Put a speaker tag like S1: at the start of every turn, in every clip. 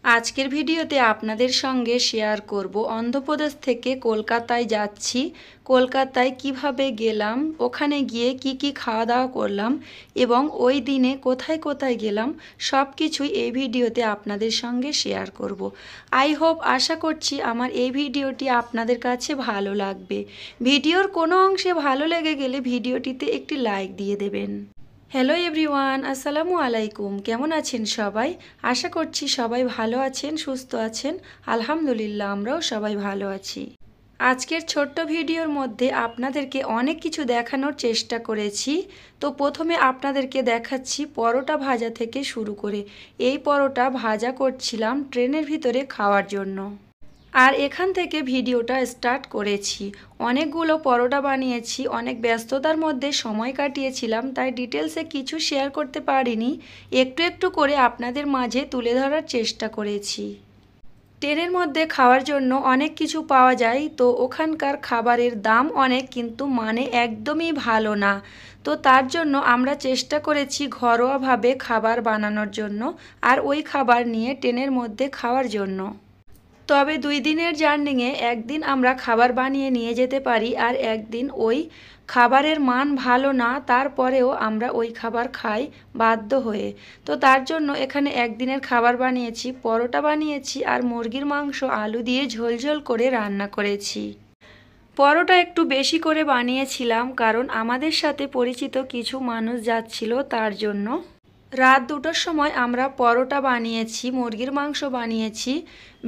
S1: আজকের ভিডিওতে আপনাদের সঙ্গে শেয়ার করব অন্ধ্রপ্রদেশ থেকে কলকাতায় যাচ্ছি। কলকাতায় কিভাবে গেলাম, ওখানে গিয়ে কি কি খাওয়া দাওয়া করলাম এবং ওই দিনে কোথায় কোথায় গেলাম সব কিছুই এই ভিডিওতে আপনাদের সঙ্গে শেয়ার করব। আশা করছি আমার এই ভিডিওটি আপনাদের কাছে ভালো লাগবে। ভিডিওর কোনো অংশে ভালো লেগে গেলে ভিডিওটিতে একটি লাইক দিয়ে দেবেন। হ্যালো এভরিওয়ান, আসসালামু আলাইকুম। কেমন আছেন সবাই? আশা করছি সবাই ভালো আছেন, সুস্থ আছেন। আলহামদুলিল্লাহ, আমরাও সবাই ভালো আছি। আজকের ছোট্ট ভিডিওর মধ্যে আপনাদেরকে অনেক কিছু দেখানোর চেষ্টা করেছি। তো প্রথমে আপনাদেরকে দেখাচ্ছি পরোটা ভাজা থেকে শুরু করে। এই পরোটা ভাজা করছিলাম ট্রেনের ভিতরে খাওয়ার জন্য। আর এখান থেকে ভিডিওটা স্টার্ট করেছি। অনেকগুলো পরোটা বানিয়েছি, অনেক ব্যস্ততার মধ্যে সময় কাটিয়েছিলাম, তাই ডিটেলসে কিছু শেয়ার করতে পারিনি। একটু একটু করে আপনাদের মাঝে তুলে ধরার চেষ্টা করেছি। ট্রেনের মধ্যে খাওয়ার জন্য অনেক কিছু পাওয়া যায়, তো ওখানকার খাবারের দাম অনেক, কিন্তু মানে একদমই ভালো না। তো তার জন্য আমরা চেষ্টা করেছি ঘরোয়াভাবে খাবার বানানোর জন্য আর ওই খাবার নিয়ে ট্রেনের মধ্যে খাওয়ার জন্য। তবে 2 দিনের জার্নিংয়ে একদিন আমরা খাবার বানিয়ে নিয়ে যেতে পারি, আর একদিন ওই খাবারের মান ভালো না, তারপরেও আমরা ওই খাবার খাই বাধ্য হয়ে। তো তার জন্য এখানে একদিনের খাবার বানিয়েছি, পরোটা বানিয়েছি আর মুরগির মাংস আলু দিয়ে ঝোলঝোল করে রান্না করেছি। পরোটা একটু বেশি করে বানিয়েছিলাম, কারণ আমাদের সাথে পরিচিত কিছু মানুষ যাচ্ছিল, তার জন্য। রাত 2টোর সময় আমরা পরোটা বানিয়েছি, মুরগির মাংস বানিয়েছি,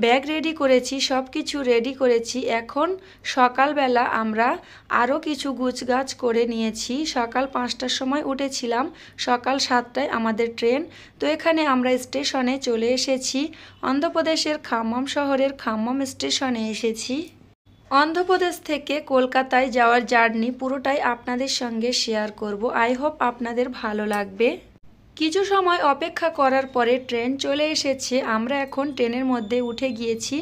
S1: ব্যাগ রেডি করেছি, সব কিছু রেডি করেছি। এখন সকালবেলা আমরা আরও কিছু গুছগাছ করে নিয়েছি। সকাল 5টার সময় উঠেছিলাম, সকাল 7টায় আমাদের ট্রেন। তো এখানে আমরা স্টেশনে চলে এসেছি। অন্ধ্রপ্রদেশের খাম্মাম শহরের খাম্মাম স্টেশনে এসেছি। অন্ধ্রপ্রদেশ থেকে কলকাতায় যাওয়ার জার্নি পুরোটাই আপনাদের সঙ্গে শেয়ার করব। আপনাদের ভালো লাগবে। কিছু সময় অপেক্ষা করার পরে ট্রেন চলে এসেছে। আমরা এখন ট্রেনের মধ্যে উঠে গিয়েছি।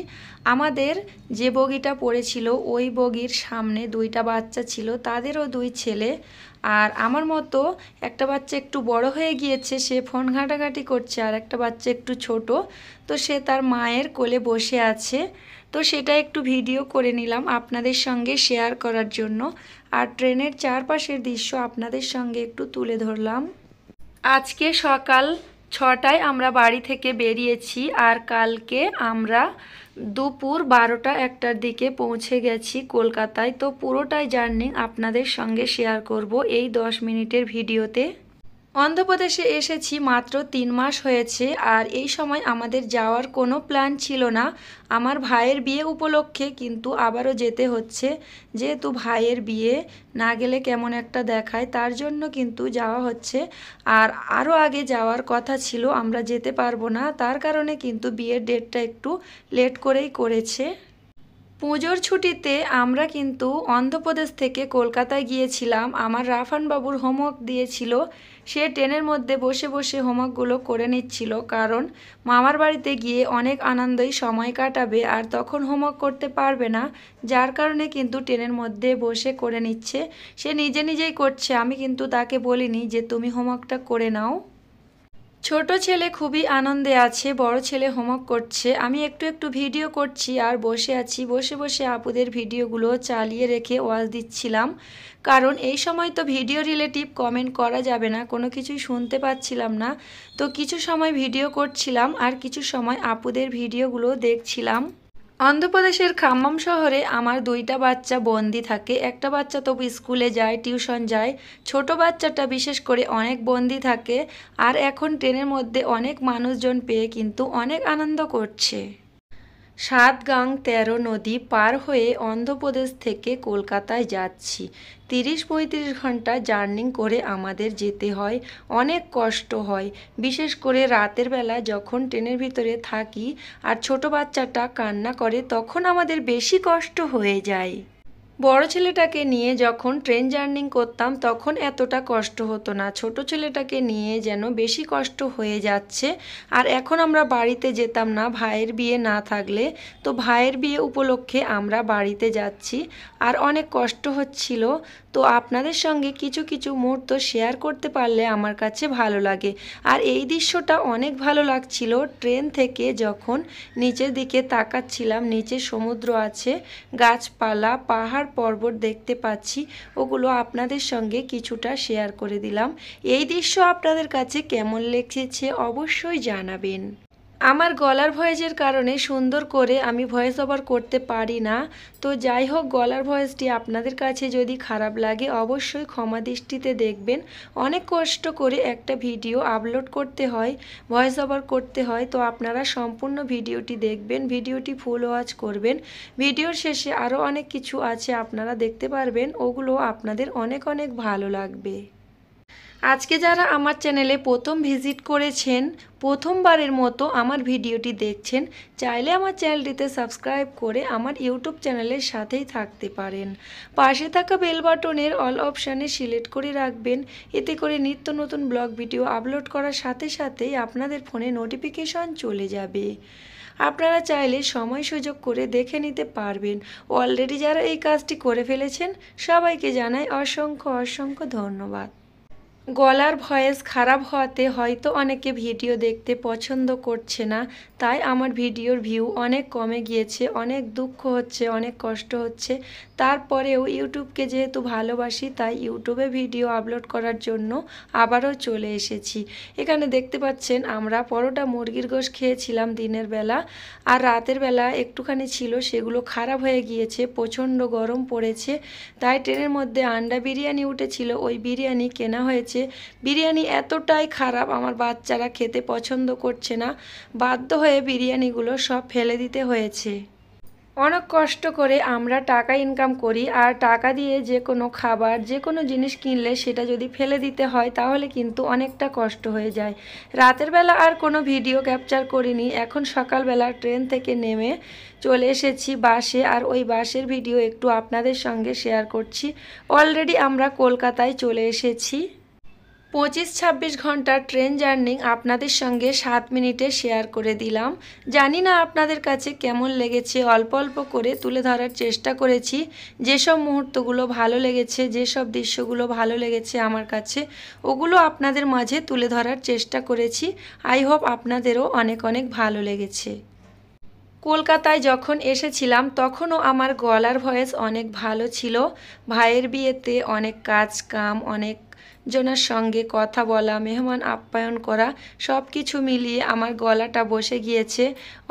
S1: আমাদের যে বগিটা পড়েছিল ওই বগির সামনে 2টা বাচ্চা ছিল, তাদেরও 2 ছেলে। আর আমার মতো একটা বাচ্চা একটু বড় হয়ে গিয়েছে, সে ফোন ঘাঁটাঘাঁটি করছে, আর একটা বাচ্চা একটু ছোট, তো সে তার মায়ের কোলে বসে আছে। তো সেটা একটু ভিডিও করে নিলাম আপনাদের সঙ্গে শেয়ার করার জন্য। আর ট্রেনের চারপাশের দৃশ্য আপনাদের সঙ্গে একটু তুলে ধরলাম। আজকে সকাল 6টায় আমরা বাড়ি থেকে বেরিয়েছি, আর কালকে আমরা দুপুর 12টা-1টার দিকে পৌঁছে গেছি কলকাতায়। তো পুরোটাই জার্নি আপনাদের সঙ্গে শেয়ার করব এই 10 মিনিটের ভিডিওতে। অন্ধ্রপ্রদেশে এসেছি মাত্র 3 মাস হয়েছে, আর এই সময় আমাদের যাওয়ার কোনো প্ল্যান ছিল না। আমার ভাইয়ের বিয়ে উপলক্ষে কিন্তু আবারও যেতে হচ্ছে, যেহেতু ভাইয়ের বিয়ে না গেলে কেমন একটা দেখায়, তার জন্য কিন্তু যাওয়া হচ্ছে। আর আরও আগে যাওয়ার কথা ছিল, আমরা যেতে পারবো না, তার কারণে কিন্তু বিয়ের ডেটটা একটু লেট করেই করেছে। পুজোর ছুটিতে আমরা কিন্তু অন্ধ্রপ্রদেশ থেকে কলকাতায় গিয়েছিলাম। আমার রাফান বাবুর হোমওয়ার্ক দিয়েছিল, সে ট্রেনের মধ্যে বসে বসে হোমওয়ার্কগুলো করে নিচ্ছিল, কারণ মামার বাড়িতে গিয়ে অনেক আনন্দই সময় কাটাবে, আর তখন হোমওয়ার্ক করতে পারবে না, যার কারণে কিন্তু ট্রেনের মধ্যে বসে করে নিচ্ছে। সে নিজে নিজেই করছে, আমি কিন্তু তাকে বলিনি যে তুমি হোমওয়ার্কটা করে নাও। ছোট ছেলে খুবই আনন্দে আছে, বড় ছেলে হোমওয়ার্ক করছে। আমি একটু একটু ভিডিও করছি আর বসে আছি। বসে বসে আপুদের ভিডিওগুলো চালিয়ে রেখে ওয়াজ দিচ্ছিলাম, কারণ এই সময় তো ভিডিও রিলেটিভ কমেন্ট করা যাবে না, কোনো কিছুই শুনতে পাচ্ছিলাম না। তো কিছু সময় ভিডিও করছিলাম আর কিছু সময় আপুদের ভিডিওগুলো দেখছিলাম। অন্ধ্রপ্রদেশের খাম্মাম শহরে আমার 2টা বাচ্চা বন্দি থাকে। একটা বাচ্চা তো স্কুলে যায়, টিউশন যায়, ছোট বাচ্চাটা বিশেষ করে অনেক বন্দি থাকে। আর এখন ট্রেনের মধ্যে অনেক মানুষজন পেয়ে কিন্তু অনেক আনন্দ করছে। 7 গাং 13 নদী পার হয়ে অন্ধ্রপ্রদেশ থেকে কলকাতায় যাচ্ছি। 30-35 ঘন্টা জার্নি করে আমাদের যেতে হয়, অনেক কষ্ট হয়। বিশেষ করে রাতের বেলা যখন ট্রেনের ভিতরে থাকি আর ছোট বাচ্চাটা কান্না করে, তখন আমাদের বেশি কষ্ট হয়ে যায়। বড় ছেলেটাকে নিয়ে যখন ট্রেন জার্নি করতাম তখন এতটা কষ্ট হতো না, ছোট ছেলেটাকে নিয়ে যেন বেশি কষ্ট হয়ে যাচ্ছে। আর এখন আমরা বাড়িতে যেতাম না ভাইয়ের বিয়ে না থাকলে, তো ভাইয়ের বিয়ে উপলক্ষে আমরা বাড়িতে যাচ্ছি, আর অনেক কষ্ট হচ্ছিল। তো আপনাদের সঙ্গে কিছু কিছু মুহূর্ত শেয়ার করতে পারলে আমার কাছে ভালো লাগে। আর এই দৃশ্যটা অনেক ভালো লাগছিল ট্রেন থেকে যখন নিচের দিকে তাকাচ্ছিলাম, নিচে সমুদ্র আছে, গাছপালা, পাহাড় পর্বত দেখতে পাচ্ছি, ওগুলো আপনাদের সঙ্গে কিছুটা শেয়ার করে দিলাম। এই দৃশ্য আপনাদের কাছে কেমন লেগেছে অবশ্যই জানাবেন। আমার গলার ভয়েসের কারণে সুন্দর করে আমি ভয়েস ওভার করতে পারি না, তো যাই হোক গলার ভয়েসটি আপনাদের কাছে যদি খারাপ লাগে অবশ্যই ক্ষমা দৃষ্টিতে দেখবেন। অনেক কষ্ট করে একটা ভিডিও আপলোড করতে হয়, ভয়েস ওভার করতে হয়, তো আপনারা সম্পূর্ণ ভিডিওটি দেখবেন, ভিডিওটি ফুল ওয়াচ করবেন। ভিডিওর শেষে আরও অনেক কিছু আছে আপনারা দেখতে পারবেন, ওগুলো আপনাদের অনেক অনেক ভালো লাগবে। আজকে যারা আমার চ্যানেলে প্রথম ভিজিট করেছেন, প্রথমবারের মতো আমার ভিডিওটি দেখছেন, চাইলে আমার চ্যানেলটিতে সাবস্ক্রাইব করে আমার ইউটিউব চ্যানেলের সাথেই থাকতে পারেন। পাশে থাকা বেল বাটনের অল অপশানে সিলেক্ট করে রাখবেন, এতে করে নিত্য নতুন ব্লগ ভিডিও আপলোড করার সাথে সাথেই আপনাদের ফোনে নোটিফিকেশন চলে যাবে। আপনারা চাইলে সময় সুযোগ করে দেখে নিতে পারবেন। অলরেডি যারা এই কাজটি করে ফেলেছেন সবাইকে জানাই অসংখ্য অসংখ্য ধন্যবাদ। গলার ভয়েস খারাপ হওয়াতে হয়তো অনেকে ভিডিও দেখতে পছন্দ করছে না, তাই আমার ভিডিওর ভিউ অনেক কমে গিয়েছে, অনেক দুঃখ হচ্ছে, অনেক কষ্ট হচ্ছে। তারপরেও ইউটিউবকে যেহেতু ভালোবাসি তাই ইউটিউবে ভিডিও আপলোড করার জন্য আবারও চলে এসেছি। এখানে দেখতে পাচ্ছেন আমরা পরোটা মুরগির গোশত খেয়েছিলাম দিনের বেলা, আর রাতের বেলা একটুখানি ছিল, সেগুলো খারাপ হয়ে গিয়েছে, প্রচণ্ড গরম পড়েছে, তাই ট্রেনের মধ্যে আন্ডা বিরিয়ানি উঠেছিল, ওই বিরিয়ানি কেনা হয়েছে। বিরিয়ানি এতটাই খারাপ আমার বাচ্চারা খেতে পছন্দ করছে না, বাধ্য হয়ে বিরিয়ানিগুলো সব ফেলে দিতে হয়েছে। অনেক কষ্ট করে আমরা টাকা ইনকাম করি, আর টাকা দিয়ে যে কোনো খাবার, যে কোনো জিনিস কিনলে সেটা যদি ফেলে দিতে হয় তাহলে কিন্তু অনেকটা কষ্ট হয়ে যায়। রাতের বেলা আর কোনো ভিডিও ক্যাপচার করিনি, এখন সকালবেলা ট্রেন থেকে নেমে চলে এসেছি বাসে, আর ওই বাসের ভিডিও একটু আপনাদের সঙ্গে শেয়ার করছি। অলরেডি আমরা কলকাতায় চলে এসেছি। 25-26 ঘন্টার ট্রেন জার্নি আপনাদের সঙ্গে 7 মিনিটে শেয়ার করে দিলাম। জানি না আপনাদের কাছে কেমন লেগেছে, অল্প অল্প করে তুলে ধরার চেষ্টা করেছি। যেসব মুহূর্তগুলো ভালো লেগেছে, যেসব দৃশ্যগুলো ভালো লেগেছে আমার কাছে, ওগুলো আপনাদের মাঝে তুলে ধরার চেষ্টা করেছি। আই হোপ আপনাদেরও অনেক অনেক ভালো লেগেছে। কলকাতায় যখন এসেছিলাম তখনও আমার গলার ভয়েস অনেক ভালো ছিল। ভাইয়ের বিয়েতে অনেক কাজ কাম, অনেক জনের সঙ্গে কথা বলা, মেহমান আপ্যায়ন করা, সব কিছু মিলিয়ে আমার গলাটা বসে গিয়েছে।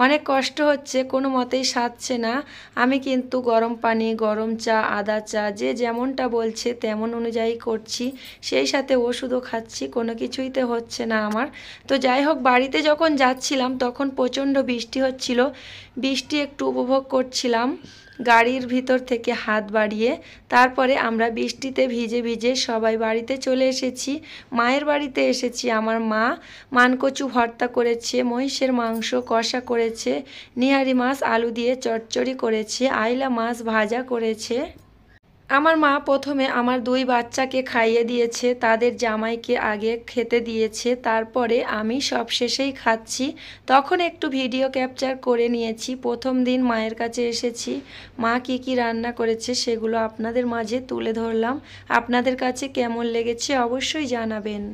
S1: অনেক কষ্ট হচ্ছে, কোনো মতেই সারছে না। আমি কিন্তু গরম পানি, গরম চা, আদা চা, যে যেমনটা বলছে তেমন অনুযায়ী করছি, সেই সাথে ওষুধও খাচ্ছি, কোনো কিছুইতে হচ্ছে না আমার। তো যাই হোক, বাড়িতে যখন যাচ্ছিলাম তখন প্রচণ্ড বৃষ্টি হচ্ছিল, বৃষ্টি একটু উপভোগ করছিলাম গাড়ির ভিতর থেকে হাত বাড়িয়ে। তারপরে আমরা বৃষ্টিতে ভিজে ভিজে সবাই বাড়িতে চলে এসেছি। মায়ের বাড়িতে এসেছি। আমার মা মানকচু ভর্তা করেছে, মহিষের মাংস কষা করেছে, নিহারি মাছ আলু দিয়ে চচ্চড়ি করেছে, আইলা মাছ ভাজা করেছে। আমার মা প্রথমে আমার 2 বাচ্চাকে খাইয়ে দিয়েছে, তাদের জামাইকে আগে খেতে দিয়েছে, তারপরে আমি সব শেষেই খাচ্ছি। তখন একটু ভিডিও ক্যাপচার করে নিয়েছি। প্রথম দিন মায়ের কাছে এসেছি, মা কি কি রান্না করেছে সেগুলো আপনাদের মাঝে তুলে ধরলাম। আপনাদের কাছে কেমন লেগেছে অবশ্যই জানাবেন।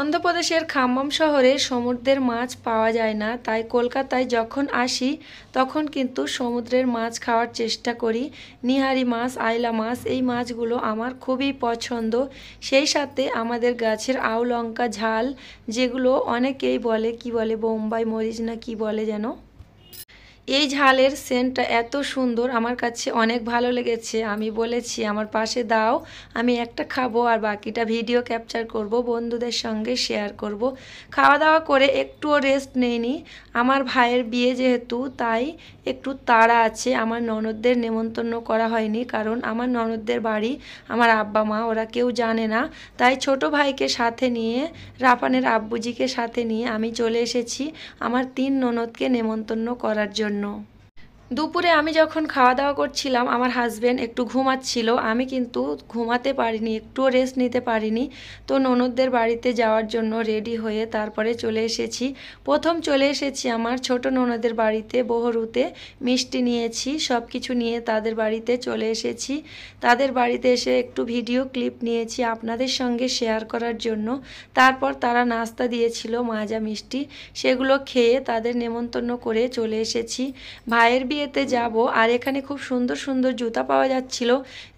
S1: অন্ধ্রপ্রদেশের খাম্মাম শহরে সমুদ্রের মাছ পাওয়া যায় না, তাই কলকাতায় যখন আসি তখন কিন্তু সমুদ্রের মাছ খাওয়ার চেষ্টা করি। নিহারি মাছ, আইলা মাছ, এই মাছগুলো আমার খুবই পছন্দ। সেই সাথে আমাদের গাছের আউ লঙ্কা ঝাল, যেগুলো অনেকেই বলে কি বলে বোম্বাই মরিচ না কি বলে যেন, এই ঝালের সেন্টটা এত সুন্দর, আমার কাছে অনেক ভালো লেগেছে। আমি বলেছি আমার পাশে দাও, আমি একটা খাবো আর বাকিটা ভিডিও ক্যাপচার করব, বন্ধুদের সঙ্গে শেয়ার করব। খাওয়া দাওয়া করে একটুও রেস্ট নেইনি। আমার ভাইয়ের বিয়ে যেহেতু, তাই একটু তাড়া আছে। আমার ননদদের নেমন্তন্ন করা হয়নি, কারণ আমার ননদদের বাড়ি আমার আব্বা মা ওরা কেউ জানে না, তাই ছোট ভাইকে সাথে নিয়ে, রাফানের আব্বুজিকে সাথে নিয়ে আমি চলে এসেছি আমার 3 ননদকে নেমন্তন্ন করার জন্য। দুপুরে আমি যখন খাওয়া দাওয়া করছিলাম আমার হাজবেন্ড একটু ঘুমাচ্ছিল, আমি কিন্তু ঘুমাতে পারিনি, একটুও রেস্ট নিতে পারিনি। তো ননদদের বাড়িতে যাওয়ার জন্য রেডি হয়ে তারপরে চলে এসেছি। প্রথম চলে এসেছি আমার ছোট ননদের বাড়িতে বহরুতে, মিষ্টি নিয়েছি, সব কিছু নিয়ে তাদের বাড়িতে চলে এসেছি। তাদের বাড়িতে এসে একটু ভিডিও ক্লিপ নিয়েছি আপনাদের সঙ্গে শেয়ার করার জন্য। তারপর তারা নাস্তা দিয়েছিল মাজা মিষ্টি, সেগুলো খেয়ে তাদের নেমন্তন্ন করে চলে এসেছি। ভাইয়ের বিয়েতে যাব, আর এখানে খুব সুন্দর সুন্দর জুতা পাওয়া যাচ্ছিল।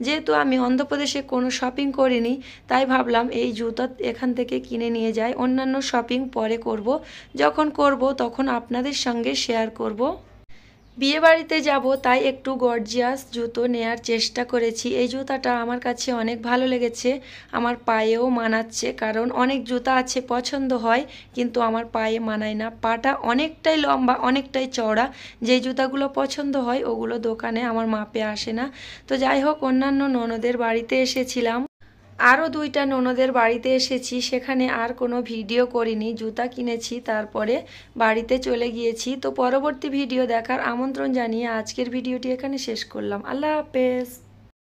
S1: যেহেতু আমি অন্ধ্রপ্রদেশে কোনো শপিং করিনি, তাই ভাবলাম এই জুতা এখান থেকে কিনে নিয়ে যাই, অন্যান্য শপিং পরে করব, যখন করব তখন আপনাদের সঙ্গে শেয়ার করব। বিয়ে বাড়িতে যাব তাই একটু গর্জিয়াস জুতো নেয়ার চেষ্টা করেছি। এই জুতাটা আমার কাছে অনেক ভালো লেগেছে, আমার পায়েও মানাচ্ছে, কারণ অনেক জুতা আছে পছন্দ হয় কিন্তু আমার পায়ে মানায় না, পাটা অনেকটাই লম্বা অনেকটাই চওড়া, যেই জুতাগুলো পছন্দ হয় ওগুলো দোকানে আমার মাপে আসে না। তো যাই হোক, অন্যান্য ননদের বাড়িতে এসেছিলাম, আরও দুইটা ননদের বাড়িতে এসেছি, সেখানে আর কোনো ভিডিও করিনি, জুতা কিনেছি তারপরে বাড়িতে চলে গিয়েছি। তো পরবর্তী ভিডিও দেখার আমন্ত্রণ জানিয়ে আজকের ভিডিওটি এখানে শেষ করলাম। আল্লাহ হাফেজ।